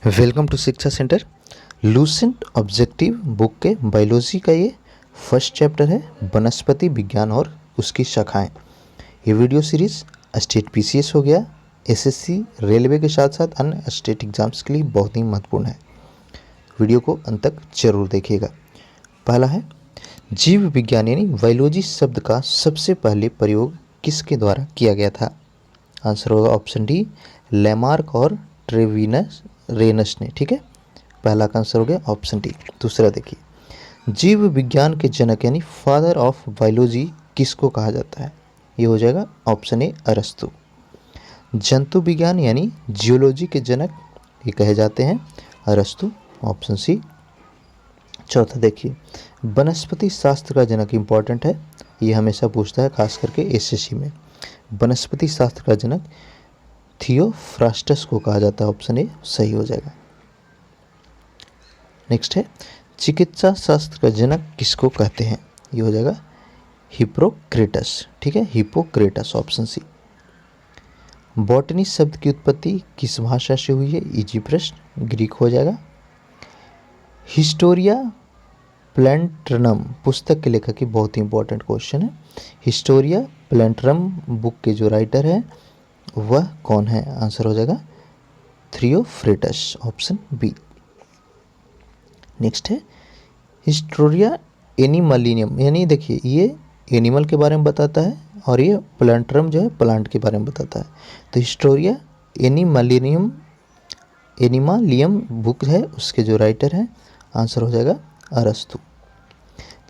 Welcome to शिक्षा centre. Lucent objective book के biology का ये फर्स्ट चैप्टर है, वनस्पति विज्ञान और उसकी शाखाएं। ये वीडियो सीरीज स्टेट पीसीएस हो गया, एसएससी, रेलवे के साथ साथ अन्य स्टेट एग्जाम्स के लिए बहुत ही महत्वपूर्ण है। वीडियो को अंत तक जरूर देखिएगा। पहला है, जीव विज्ञान यानी बायोलॉजी शब्द का सबसे पहले प्रयोग किसके द्वारा किया गया था? आंसर होगा ऑप्शन डी, लेमार्क और ट्रेविनस रेनस ने। ठीक है, पहला का आंसर हो गया ऑप्शन डी। दूसरा देखिए, जीव विज्ञान के जनक यानी फादर ऑफ बायोलॉजी किसको कहा जाता है? ये हो जाएगा ऑप्शन ए, अरस्तु। जंतु विज्ञान यानी जियोलॉजी के जनक ये कहे जाते हैं अरस्तु, ऑप्शन सी। चौथा देखिए, वनस्पति शास्त्र का जनक इंपॉर्टेंट है, ये हमेशा पूछता है खास करके एसएससी में। वनस्पति शास्त्र का जनक थियोफ्रास्टस को कहा जाता है, ऑप्शन ए सही हो जाएगा। नेक्स्ट है, चिकित्सा शास्त्र का जनक किसको कहते हैं? ये हो जाएगा हिप्पोक्रेटस। ठीक है, हिप्पोक्रेटस, ऑप्शन सी। बॉटनी शब्द की उत्पत्ति किस भाषा से हुई है? इजी प्रश्न, ग्रीक हो जाएगा। हिस्टोरिया प्लैंटरम पुस्तक के लेखक की बहुत ही इंपॉर्टेंट क्वेश्चन है। हिस्टोरिया प्लैंटरम बुक के जो राइटर है वह कौन है? आंसर हो जाएगा थियोफ्रेटस, ऑप्शन बी। नेक्स्ट है, हिस्टोरिया एनिमलिनियम यानी देखिए ये एनिमल के बारे में बताता है और ये प्लांटरम जो है प्लांट के बारे में बताता है। तो हिस्टोरिया एनिमालियम बुक है, उसके जो राइटर हैं आंसर हो जाएगा अरस्तु।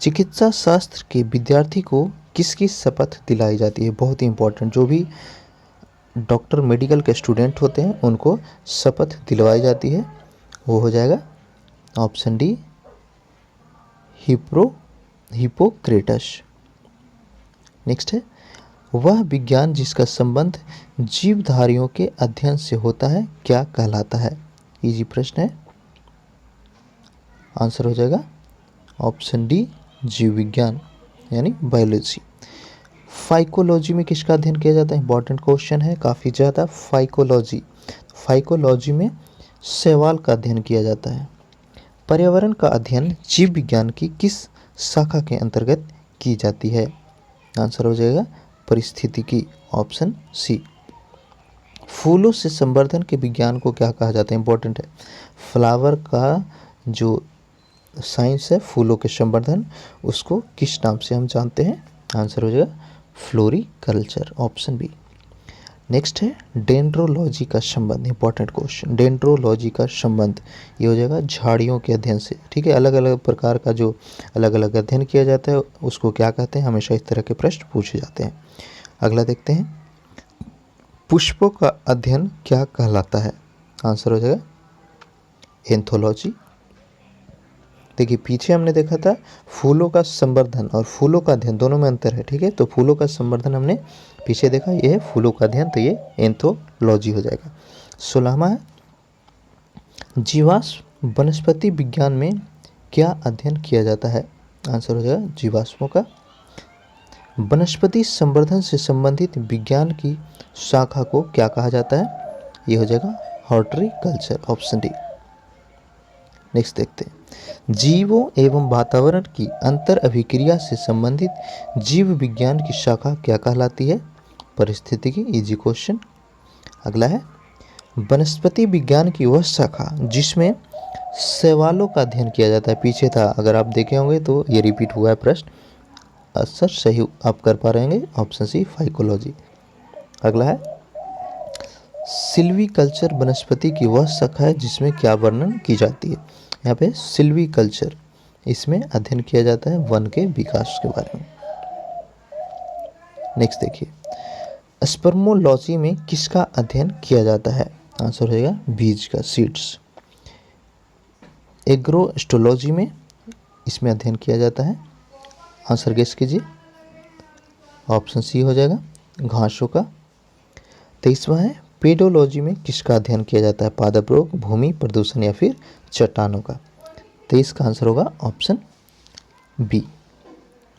चिकित्सा शास्त्र के विद्यार्थी को किसकी शपथ दिलाई जाती है? बहुत ही इंपॉर्टेंट, जो भी डॉक्टर मेडिकल के स्टूडेंट होते हैं उनको शपथ दिलवाई जाती है, वो हो जाएगा ऑप्शन डी, हिप्पोक्रेटस। नेक्स्ट है, वह विज्ञान जिसका संबंध जीवधारियों के अध्ययन से होता है क्या कहलाता है? इजी प्रश्न है, आंसर हो जाएगा ऑप्शन डी, जीव विज्ञान यानी बायोलॉजी। फाइकोलॉजी में किसका अध्ययन किया जाता है? इंपॉर्टेंट क्वेश्चन है काफ़ी ज़्यादा। फाइकोलॉजी में शैवाल का अध्ययन किया जाता है। पर्यावरण का अध्ययन जीव विज्ञान की किस शाखा के अंतर्गत की जाती है? आंसर हो जाएगा परिस्थितिकी, ऑप्शन सी। फूलों से संवर्धन के विज्ञान को क्या कहा जाता है? इंपॉर्टेंट है, फ्लावर का जो साइंस है फूलों के संवर्धन, उसको किस नाम से हम जानते हैं? आंसर हो जाएगा फ्लोरिकल्चर, ऑप्शन बी। नेक्स्ट है, डेंड्रोलॉजी का संबंध, इंपॉर्टेंट क्वेश्चन। डेंड्रोलॉजी का संबंध ये हो जाएगा झाड़ियों के अध्ययन से। ठीक है, अलग अलग प्रकार का जो अलग अलग अध्ययन किया जाता है उसको क्या कहते हैं? हमेशा इस तरह के प्रश्न पूछे जाते हैं। अगला देखते हैं, पुष्पों का अध्ययन क्या कहलाता है? आंसर हो जाएगा एंथोलॉजी। देखिए पीछे हमने देखा था फूलों का संवर्धन और फूलों का अध्ययन, दोनों में अंतर है। ठीक है, तो फूलों का संवर्धन हमने पीछे देखा, ये है फूलों का अध्ययन, तो ये एंथोलॉजी हो जाएगा। 16वां है, जीवाश्म वनस्पति विज्ञान में क्या अध्ययन किया जाता है? आंसर हो जाएगा जीवाश्मों का। वनस्पति संवर्धन से संबंधित विज्ञान की शाखा को क्या कहा जाता है? ये हो जाएगा हॉर्टिकल्चर, ऑप्शन डी। नेक्स्ट देखते हैं, जीवों एवं वातावरण की अंतर अभिक्रिया से संबंधित जीव विज्ञान की शाखा क्या कहलाती है? परिस्थितिकी, इजी क्वेश्चन। अगला है, वनस्पति विज्ञान की वह शाखा जिसमें शैवालों का अध्ययन किया जाता है। पीछे था, अगर आप देखे होंगे तो ये रिपीट हुआ है प्रश्न, सर सही आप कर पा रहे होंगे, ऑप्शन सी फाइकोलॉजी। अगला है, सिल्वीकल्चर वनस्पति की वह शाखा है जिसमें क्या वर्णन की जाती है? यहाँ पे सिल्वीकल्चर, इसमें अध्ययन किया जाता है वन के विकास के बारे में। नेक्स्ट देखिए, स्पर्मोलॉजी में किसका अध्ययन किया जाता है? आंसर हो जाएगा बीज का, सीड्स। एग्रोस्टोलॉजी में इसमें अध्ययन किया जाता है, आंसर गेस कीजिए, ऑप्शन सी हो जाएगा घासों का। 23वां है, पेडोलॉजी में किसका अध्ययन किया जाता है? पादप रोग, भूमि प्रदूषण या फिर चट्टानों का। 23 का आंसर होगा ऑप्शन बी।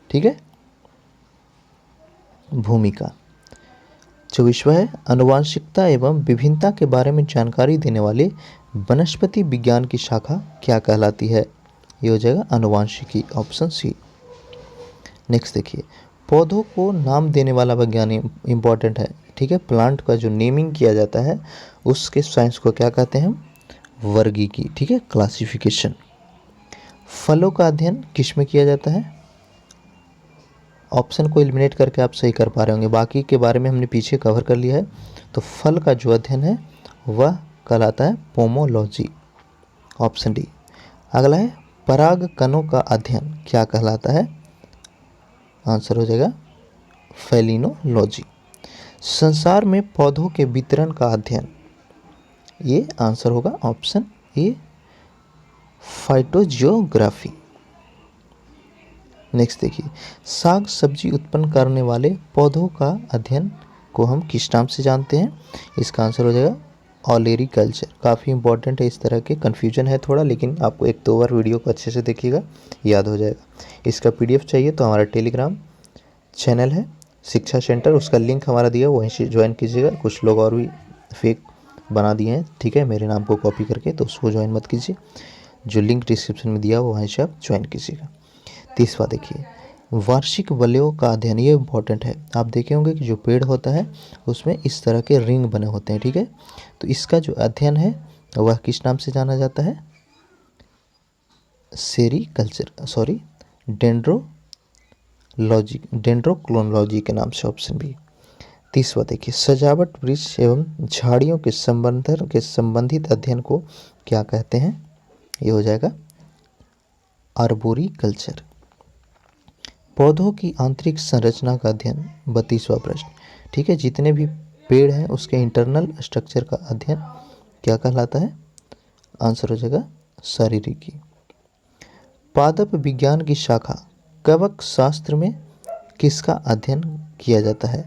ठीक है, भूमि का। 24वां है, आनुवांशिकता एवं विभिन्नता के बारे में जानकारी देने वाले वनस्पति विज्ञान की शाखा क्या कहलाती है? ये हो जाएगा आनुवांशिकी, ऑप्शन सी। नेक्स्ट देखिए, पौधों को नाम देने वाला वैज्ञानिक इंपॉर्टेंट है, ठीक है। प्लांट का जो नेमिंग किया जाता है उसके साइंस को क्या कहते हैं हम? वर्गीकी, ठीक है, क्लासिफिकेशन। फलों का अध्ययन किस में किया जाता है? ऑप्शन को एलिमिनेट करके आप सही कर पा रहे होंगे, बाकी के बारे में हमने पीछे कवर कर लिया है। तो फल का जो अध्ययन है वह कहलाता है पोमोलॉजी, ऑप्शन डी। अगला है पराग कणों का अध्ययन क्या कहलाता है? आंसर हो जाएगा फेलिनोलॉजी। संसार में पौधों के वितरण का अध्ययन, ये आंसर होगा ऑप्शन ए, फाइटोजियोग्राफी। नेक्स्ट देखिए, साग सब्जी उत्पन्न करने वाले पौधों का अध्ययन को हम किस नाम से जानते हैं? इसका आंसर हो जाएगा ऑलेरीकल्चर। काफ़ी इंपॉर्टेंट है, इस तरह के कन्फ्यूजन है थोड़ा, लेकिन आपको एक दो बार वीडियो को अच्छे से देखिएगा, याद हो जाएगा। इसका PDF चाहिए तो हमारा टेलीग्राम चैनल है शिक्षा सेंटर, उसका लिंक हमारा दिया, वहीं से ज्वाइन कीजिएगा। कुछ लोग और भी फेक बना दिए हैं, ठीक है, मेरे नाम को कॉपी करके, तो उसको ज्वाइन मत कीजिए। जो लिंक डिस्क्रिप्शन में दिया हुआ वहीं से आप ज्वाइन कीजिएगा। तीसरा देखिए, वार्षिक वलयों का अध्ययन, ये इंपॉर्टेंट है। आप देखे होंगे कि जो पेड़ होता है उसमें इस तरह के रिंग बने होते हैं, ठीक है। तो इसका जो अध्ययन है वह किस नाम से जाना जाता है? सेरीकल्चर, सॉरी, डेंड्रोक्रोनोलॉजी के नाम से, ऑप्शन बी। तीसरा देखिए, सजावट वृक्ष एवं झाड़ियों के संबंधित अध्ययन को क्या कहते हैं? ये हो जाएगा आर्बोरिकल्चर। पौधों की आंतरिक संरचना का अध्ययन, 32वां प्रश्न, ठीक है। जितने भी पेड़ हैं उसके इंटरनल स्ट्रक्चर का अध्ययन क्या कहलाता है? आंसर हो जाएगा शारीरिकी। पादप विज्ञान की शाखा कवक शास्त्र में किसका अध्ययन किया जाता है?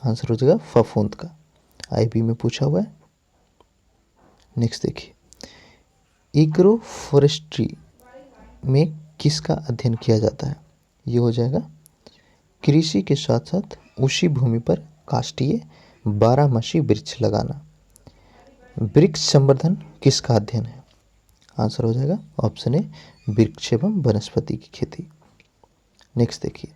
आंसर हो जाएगा फफूंद का, IB में पूछा हुआ है। नेक्स्ट देखिए, एग्रो फॉरेस्ट्री में किसका अध्ययन किया जाता है? ये हो जाएगा कृषि के साथ साथ उसी भूमि पर काष्ठीय बारहमासी वृक्ष लगाना। वृक्ष संवर्धन किसका अध्ययन है? आंसर हो जाएगा ऑप्शन ए, वृक्ष एवं वनस्पति की खेती। नेक्स्ट देखिए,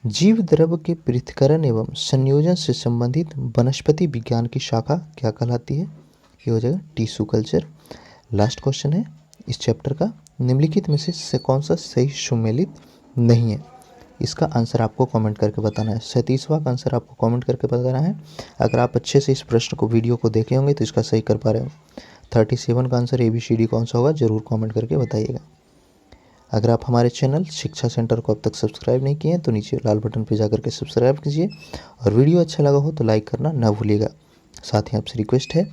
जीव द्रव्य के पृथक्करण एवं संयोजन से संबंधित वनस्पति विज्ञान की शाखा क्या कहलाती है? ये हो जाएगा टिश्यू कल्चर। लास्ट क्वेश्चन है इस चैप्टर का, निम्नलिखित में से कौन सा सही सुमेलित नहीं है? इसका आंसर आपको कमेंट करके बताना है। 37वां का आंसर आपको कमेंट करके बताना है। अगर आप अच्छे से इस प्रश्न को, वीडियो को देखे होंगे तो इसका सही कर पा रहे हो। 37 का आंसर ABCD कौन सा होगा, जरूर कमेंट करके बताइएगा। अगर आप हमारे चैनल शिक्षा सेंटर को अब तक सब्सक्राइब नहीं किए हैं तो नीचे लाल बटन पर जाकर के सब्सक्राइब कीजिए, और वीडियो अच्छा लगा हो तो लाइक करना ना भूलिएगा। साथ ही आपसे रिक्वेस्ट है,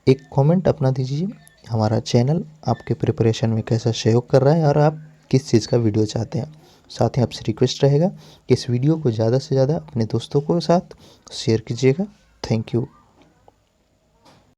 एक कमेंट अपना दीजिए, हमारा चैनल आपके प्रिपरेशन में कैसा सहयोग कर रहा है और आप किस चीज़ का वीडियो चाहते हैं। साथ ही आपसे रिक्वेस्ट रहेगा कि इस वीडियो को ज़्यादा से ज़्यादा अपने दोस्तों के साथ शेयर कीजिएगा। Thank you.